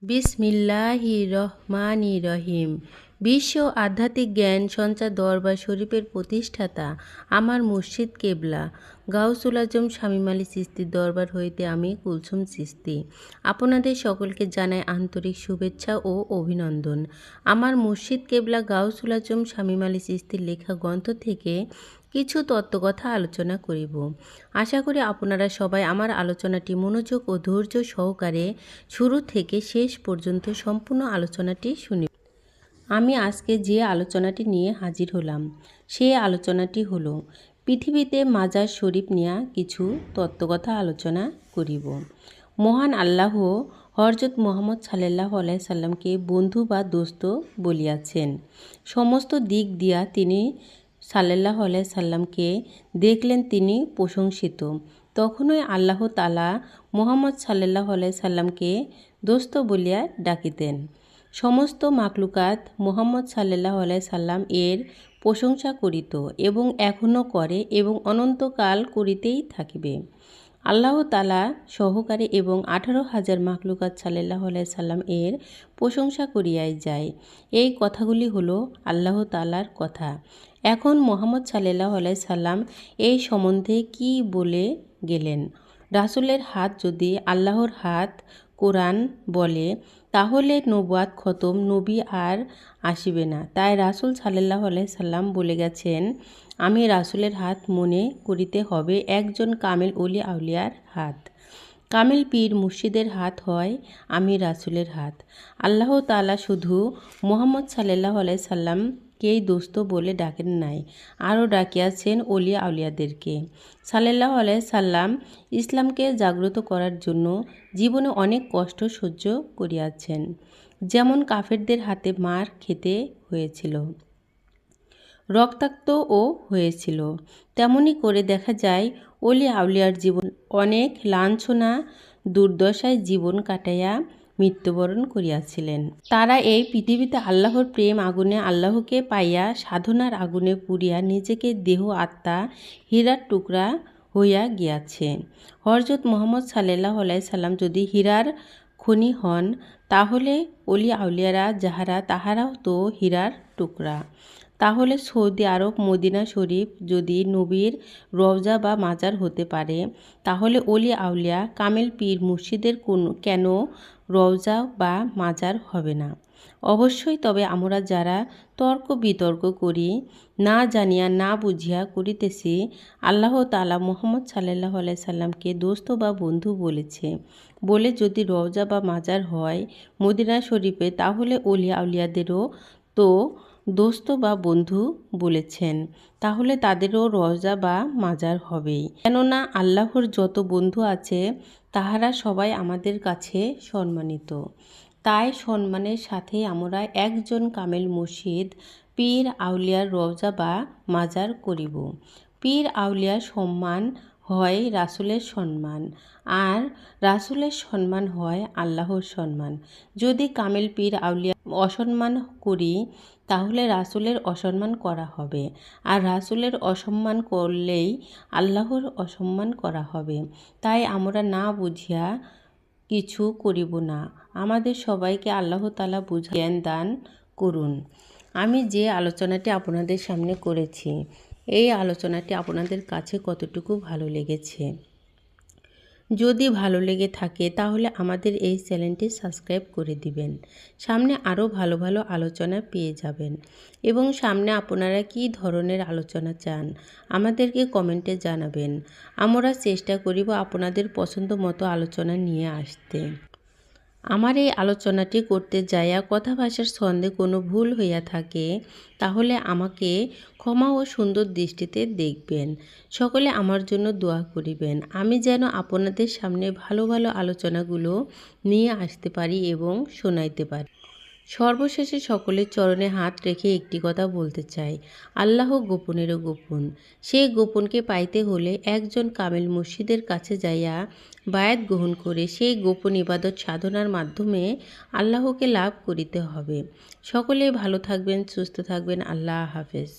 বিসমিল্লাহির রহমানির রহিম। বিশ্ব আধ্যাত্মিক জ্ঞান সঞ্চার দরবার শরীফের প্রতিষ্ঠাতা আমার মুর্শিদ কেবলা গাউসুল আজম শামীম আলী চিশতির দরবার হইতে আমি কুলসুম চিশতি আপনাদের সকলকে জানাই আন্তরিক শুভেচ্ছা ও অভিনন্দন। আমার মুর্শিদ কেবলা গাউসুল আজম শামীম আলী চিশতির লেখা গ্রন্থ থেকে কিছু তত্ত্বকথা আলোচনা করিব। আশা করি আপনারা সবাই আমার আলোচনাটি মনোযোগ ও ধৈর্য সহকারে শুরু থেকে শেষ পর্যন্ত সম্পূর্ণ আলোচনাটি শুনিব। আমি আজকে যে আলোচনাটি নিয়ে হাজির হলাম সেই আলোচনাটি হলো পৃথিবীতে মাজার শরীফ নিয়ে কিছু তত্ত্বকথা আলোচনা করিব। মহান আল্লাহ হযরত মুহাম্মদ সাল্লাল্লাহু আলাইহি সাল্লামকে বন্ধু বা দোস্ত বলিয়াছেন। সমস্ত দিক দিয়া তিনি সাল্লাল্লাহু আলাইহি সাল্লামকে দেখলেন তিনি প্রশংসিত। তখনই আল্লাহ তাআলা মুহাম্মদ সাল্লাল্লাহু আলাইহি সাল্লামকে দোস্ত বলিয়া ডাকিতেন। সমস্ত মাখলুকাত মুহাম্মদ সাল্লাল্লাহু আলাইহি সাল্লাম এর প্রশংসা করিত এবং এখনও করে এবং অনন্তকাল করিতেই থাকিবে। আল্লাহ তাআলা সহকারে এবং 18,000 মাখলুকাত সাল্লাল্লাহু আলাইহি সাল্লাম এর প্রশংসা করিয়াই যায়। এই কথাগুলি হলো আল্লাহ তাআলার কথা। এখন মুহাম্মদ সাল্লাল্লাহু আলাইহি সাল্লাম এই সম্বন্ধে কি বলে গেলেন? রাসূলের হাত যদি আল্লাহর হাত কোরআন বলে তাহলে নবুয়াত খতম, নবী আর আসিবে না। তাই রাসূল সাল্লাল্লাহু আলাইহি সাল্লাম বলে গেছেন, আমি রাসূলের হাত মনে করিতে হবে একজন কামেল ওলি আউলিয়ার হাত। কামেল পীর মুর্শিদের হাত হয় আমি রাসূলের হাত। আল্লাহ তাআলা শুধু মুহাম্মদ সাল্লাল্লাহু আলাইহি সাল্লামকেই দোস্ত বলে ডাকেন নাই, আরও ডাকিয়াছেন ওলি আউলিয়াদেরকে। সাল্লাল্লাহু আলাইহি সাল্লাম ইসলামকে জাগ্রত করার জন্য জীবনে অনেক কষ্ট সহ্য করিয়াছেন। যেমন কাফেরদের হাতে মার খেতে হয়েছিল, রক্তাক্তও হয়েছিল, তেমনি করে দেখা যায় ওলি আউলিয়ার জীবন অনেক লাঞ্ছনা দুর্দশায় জীবন কাটাইয়া মৃত্যুবরণ করিয়াছিলেন। তারা এই পৃথিবীতে আল্লাহর প্রেম আগুনে আল্লাহকে পাইয়া সাধনার আগুনে পুড়িয়া নিজেকে দেহ আত্মা হীরার টুকরা হইয়া গিয়াছে। হযরত মুহাম্মদ সাল্লাল্লাহু আলাইহি সাল্লাম যদি হীরার খনি হন তাহলে ওলি আউলিয়ারা যাহারা তাহারাও তো হীরার টুকরা। তাহলে সৌদি আরব মদিনা শরীফ যদি নবীর রওজা বা মাজার হতে পারে তাহলে ওলি আউলিয়া কামেল পীর মুর্শিদের কেন রওজা বা মাজার হবে না? অবশ্যই। তবে আমরা যারা তর্ক বিতর্ক করি, না জানিয়া না বুঝিয়া করিতেছি, আল্লাহ তাআলা মুহাম্মদ সাল্লাল্লাহু আলাইহি সাল্লামকে দোস্ত বা বন্ধু বলেছে বলে যদি রওজা বা মাজার হয় মদিনা শরীফে তাহলে ওলি আউলিয়াদেরও তো দোস্ত বা বন্ধু বলেছেন, তাহলে তাদেরও রওজা বা মাজার হবেই। কেননা আল্লাহর যত বন্ধু আছে তাহারা সবাই আমাদের কাছে সম্মানিত। তাই সম্মানের সাথে আমরা একজন কামেল মুর্শিদ পীর আউলিয়ার রওজা বা মাজার করিব। পীর আউলিয়ার সম্মান হয় রাসূলের সম্মান, আর রাসূলের সম্মান হয় আল্লাহর সম্মান। যদি কামেল পীর আউলিয়া অসম্মান করি তাহলে রাসূলের অসম্মান করা হবে, আর রাসূলের অসম্মান করলেই আল্লাহর অসম্মান করা হবে। তাই আমরা না বুঝিয়া কিছু করিব না। আমাদের সবাইকে আল্লাহ তাআলা বুঝা জ্ঞান দান করুন। আমি যে আলোচনাটি আপনাদের সামনে করেছি এই আলোচনাটি আপনাদের কাছে কতটুকু ভালো লেগেছে? যদি ভালো লেগে থাকে তাহলে আমাদের এই চ্যানেলটি সাবস্ক্রাইব করে দিবেন। সামনে আরও ভালো ভালো আলোচনা পেয়ে যাবেন এবং সামনে আপনারা কী ধরনের আলোচনা চান আমাদেরকে কমেন্টে জানাবেন। আমরা চেষ্টা করিব আপনাদের পছন্দ মতো আলোচনা নিয়ে আসতে। আমার এই আলোচনাটি করতে যাইয়া কথা ভাষার ছন্দে কোনো ভুল হইয়া থাকে তাহলে আমাকে ক্ষমা ও সুন্দর দৃষ্টিতে দেখবেন। সকলে আমার জন্য দোয়া করিবেন, আমি যেন আপনাদের সামনে ভালো ভালো আলোচনাগুলো নিয়ে আসতে পারি এবং শোনাইতে পারি। সর্বশেষে সকলের চরণে হাত রেখে একটি কথা বলতে চাই, আল্লাহ গোপনেরও গোপন। সেই গোপনকে পাইতে হলে একজন কামেল মুর্শিদের কাছে যাইয়া বায়াত গ্রহণ করে সেই গোপন ইবাদত সাধনার মাধ্যমে আল্লাহকে লাভ করিতে হবে। সকলে ভালো থাকবেন, সুস্থ থাকবেন। আল্লাহ হাফেজ।